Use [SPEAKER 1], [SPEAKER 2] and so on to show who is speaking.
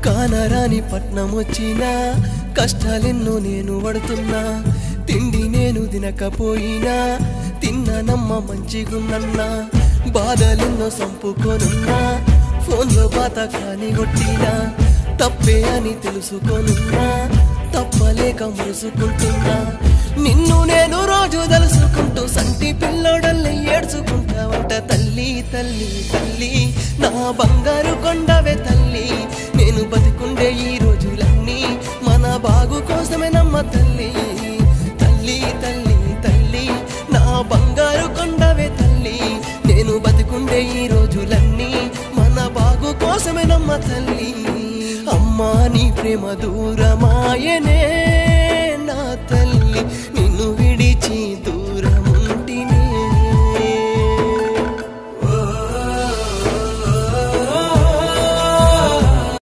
[SPEAKER 1] కానరాని పట్నం వచ్చినా కష్టాలెన్నో నేను పడుతున్నా తిండి నేను తినకపోయినా తిన్నానమ్మ మంచిగున్నన్నా బాధలెన్నో సంపుకొనున్నా ఫోన్లో బాత కాని కొట్టినా తప్పే అని తెలుసుకొనున్నా తప్పలేక మురుసుకుంటున్నా నిన్ను నేను రోజు తలుసుకుంటూ సంటి పిల్లోడల్ని ఏడ్చుకుంటావంట తల్లి తల్లి తల్లి నా బంగారు కొండవే తల్లి నేను బతికుండే ఈ రోజులన్నీ మన బాగు కోసమే నమ్మ తల్లి తల్లి తల్లి తల్లి నా బంగారు కొండవే తల్లి నేను బతికుండే ఈ రోజులన్నీ మన బాగు కోసమే నమ్మ తల్లి అమ్మా నీ ప్రేమ దూరమాయనే నా తల్లి నిన్ను విడిచి